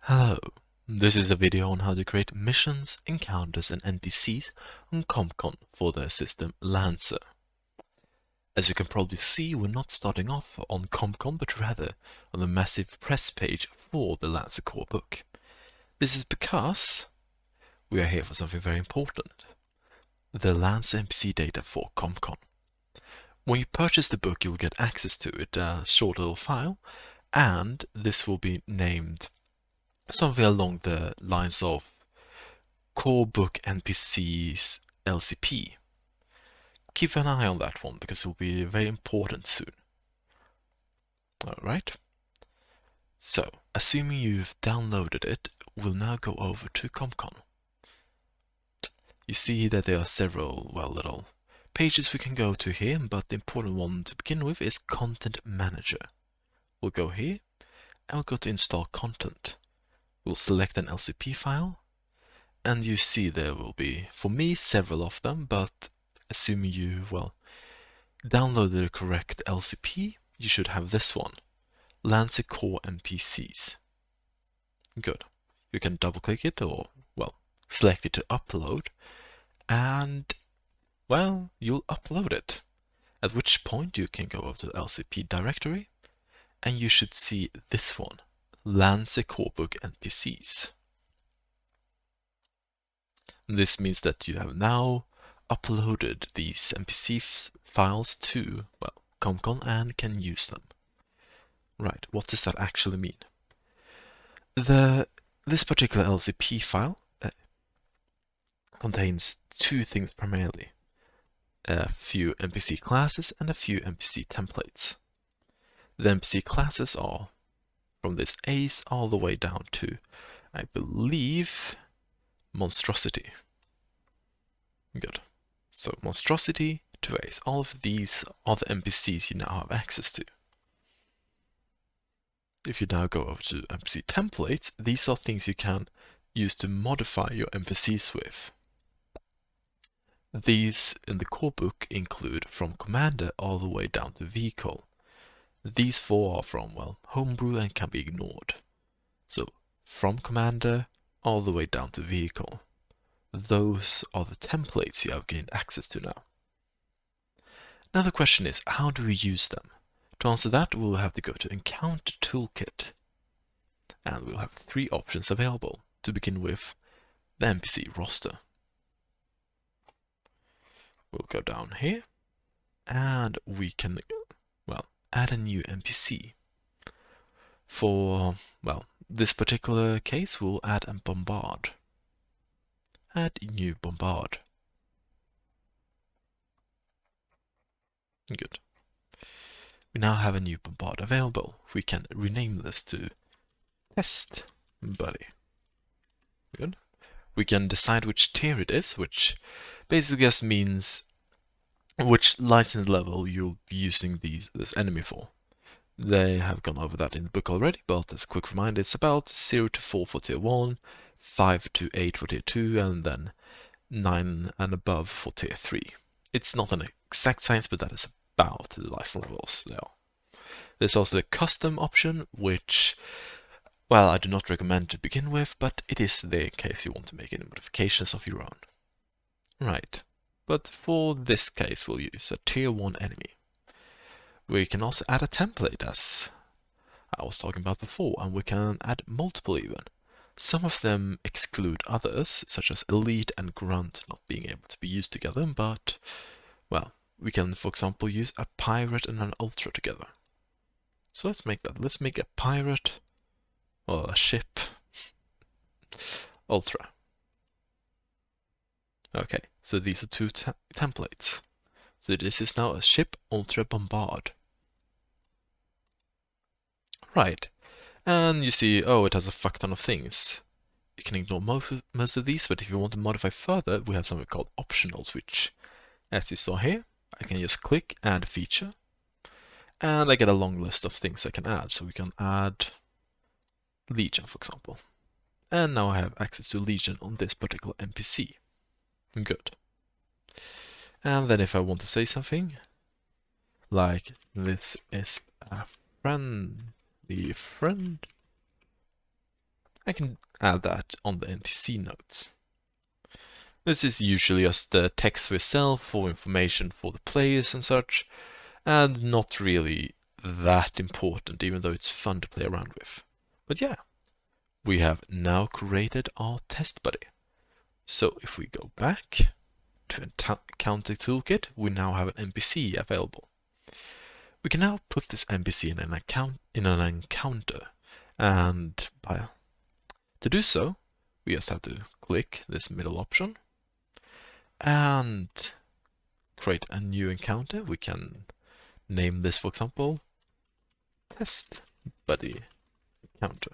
Hello, this is a video on how to create missions, encounters and NPCs on compcon for the system Lancer. As you can probably see, we're not starting off on compcon but rather on the massive press page for the Lancer core book. This is because we are here for something very important, the Lancer NPC data for compcon. When you purchase the book, you'll get access to it, a short little file, and this will be named something along the lines of Core Book NPCs LCP. Keep an eye on that one because it will be very important soon. Alright, so assuming you've downloaded it, we'll now go over to compcon. You see that there are several, little pages we can go to here, but the important one to begin with is Content Manager. We'll go here and we'll go to Install Content. We'll select an LCP file, and you see there will be, for me, several of them, but assuming you, downloaded the correct LCP, you should have this one, Lancer Core NPCs. Good. You can double click it or, select it to upload, and, you'll upload it. At which point you can go over to the LCP directory, and you should see this one, Lancer Core Book NPCs. This means that you have now uploaded these NPC files to, compcon and can use them. Right, what does that actually mean? This particular LCP file contains two things primarily. A few NPC classes and a few NPC templates. The NPC classes are from this Ace all the way down to, I believe, Monstrosity. Good. So Monstrosity to Ace. All of these are the NPCs you now have access to. If you now go over to NPC templates, these are things you can use to modify your NPCs with. These in the core book include from Commander all the way down to Vehicle. These four are from, Homebrew and can be ignored. So from Commander all the way down to Vehicle. Those are the templates you have gained access to now. Now the question is, how do we use them? To answer that, we'll have to go to Encounter Toolkit. And we'll have three options available. To begin with, the NPC roster. We'll go down here, and we can, add a new NPC. For, this particular case, we'll add a Bombard. Add new Bombard. Good. We now have a new Bombard available. We can rename this to Test Buddy. Good. We can decide which tier it is, which basically just means which license level you'll be using this enemy for. They have gone over that in the book already, but as a quick reminder, it's about 0 to 4 for tier 1, 5 to 8 for tier 2, and then 9 and above for tier 3. It's not an exact science, but that is about the license levels there. There's also the custom option, which, I do not recommend to begin with, but it is there in case you want to make any modifications of your own. Right, but for this case we'll use a tier 1 enemy. We can also add a template, as I was talking about before, and we can add multiple even. Some of them exclude others, such as Elite and Grunt not being able to be used together, but, we can, for example, use a Pirate and an Ultra together. So let's make that. Let's make a Pirate, or a ship, Ultra. Okay, so these are two templates. So this is now a ship Ultra Bombard. Right, and you see, it has a fuck ton of things. You can ignore most of these, but if you want to modify further, we have something called optionals, which, as you saw here, I can just click Add Feature, and I get a long list of things I can add. So we can add Legion, for example. And now I have access to Legion on this particular NPC. Good. And then if I want to say something, like this is a friendly friend, I can add that on the NPC notes. This is usually just the text for yourself or information for the players and such, and not really that important, even though it's fun to play around with. But yeah, we have now created our test buddy. So if we go back to Encounter Toolkit, we now have an NPC available. We can now put this NPC in an encounter, and to do so, we just have to click this middle option and create a new encounter. We can name this, for example, Test Buddy Encounter.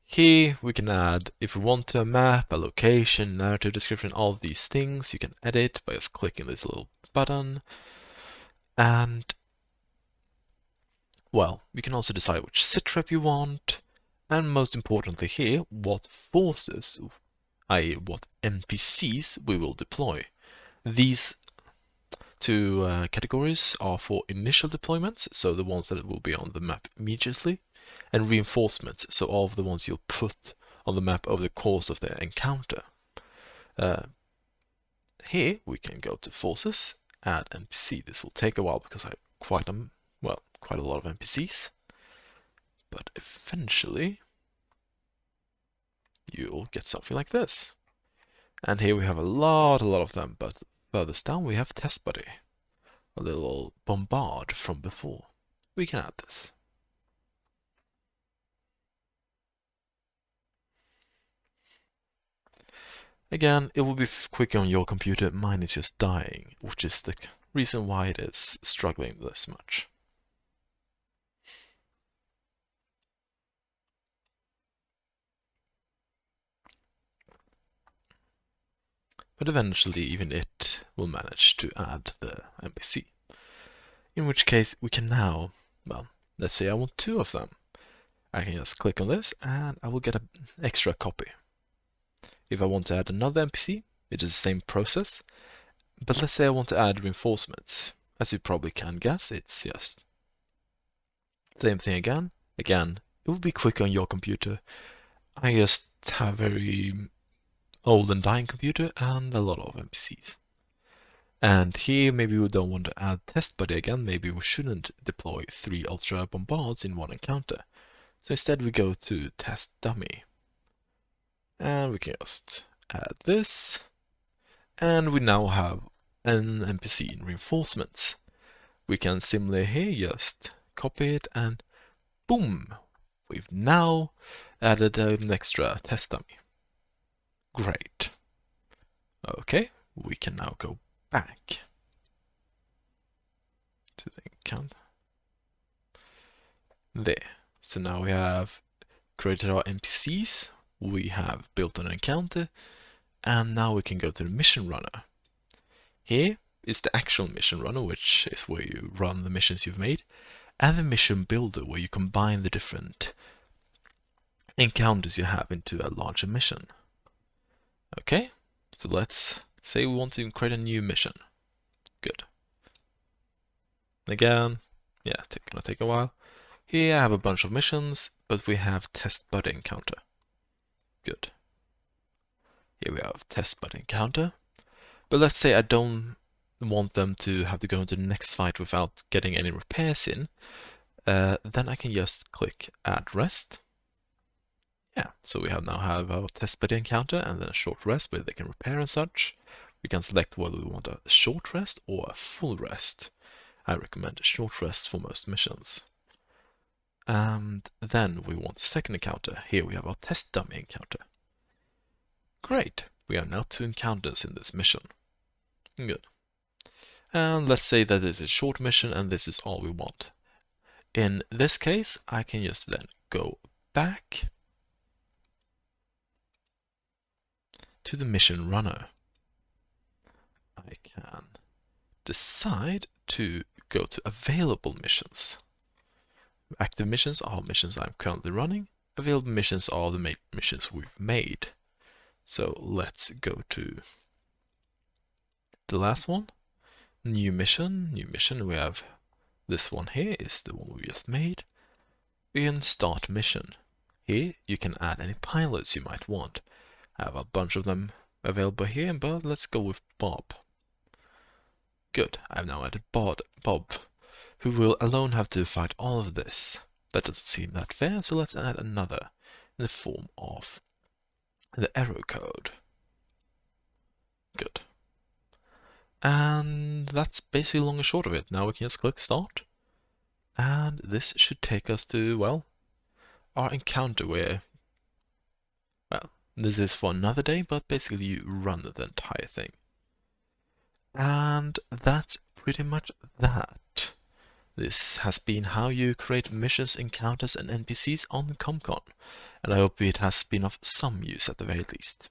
Here we can add, if we want to, a map, a location, narrative description, all of these things. You can edit by just clicking this little button. And, well, we can also decide which sitrep you want. And most importantly here, what forces, i.e. what NPCs we will deploy. These two categories are for initial deployments, so the ones that will be on the map immediately, and reinforcements, so all of the ones you'll put on the map over the course of the encounter. Here we can go to forces, add NPC. This will take a while because I have quite a lot of NPCs, but eventually you'll get something like this. And here we have a lot of them, but furthest down we have Test Buddy, a little bombard from before. We can add this. Again, it will be quick on your computer. Mine is just dying, which is the reason why it is struggling this much. But eventually even it will manage to add the NPC. In which case we can now, well, let's say I want 2 of them. I can just click on this and I will get an extra copy. If I want to add another NPC, it is the same process. But let's say I want to add reinforcements. As you probably can guess, it's just same thing again. Again, it will be quick on your computer. I just have a very old and dying computer and a lot of NPCs. And here maybe we don't want to add Test Buddy again. Maybe we shouldn't deploy 3 Ultra Bombards in one encounter. So instead we go to Test Dummy. And we can just add this. And we now have an NPC in reinforcements. We can similarly here just copy it and boom! We've now added an extra test dummy. Great. Okay, we can now go back to the account. There. So now we have created our NPCs. We have built an encounter, and now we can go to the mission runner. Here is the actual mission runner, which is where you run the missions you've made, and the mission builder, where you combine the different encounters you have into a larger mission. Okay, so let's say we want to create a new mission. Good. Again, yeah, gonna take a while. Here I have a bunch of missions, but we have Test Buddy Encounter. Good. Here we have Test Buddy Encounter. But let's say I don't want them to have to go into the next fight without getting any repairs in. Then I can just click Add Rest. Yeah, so we now have our Test Buddy Encounter and then a short rest where they can repair and such. We can select whether we want a short rest or a full rest. I recommend a short rest for most missions. And then we want a second encounter. Here we have our Test Dummy Encounter. Great, we have now 2 encounters in this mission. Good. And let's say that this is a short mission and this is all we want. In this case, I can just then go back to the mission runner. I can decide to go to available missions. Active missions are missions I'm currently running. Available missions are the missions we've made. So let's go to the last one. New mission. We have this one here is the one we just made. We can start mission. Here you can add any pilots you might want. I have a bunch of them available here, but let's go with Bob. Good, I've now added Bob, who will alone have to fight all of this. That doesn't seem that fair, so let's add another in the form of the arrow code. Good. And that's basically long and short of it. Now we can just click start. And this should take us to, well, our encounter where, well, this is for another day, but basically you run the entire thing. And that's pretty much that. This has been how you create missions, encounters, and NPCs on compcon, and I hope it has been of some use at the very least.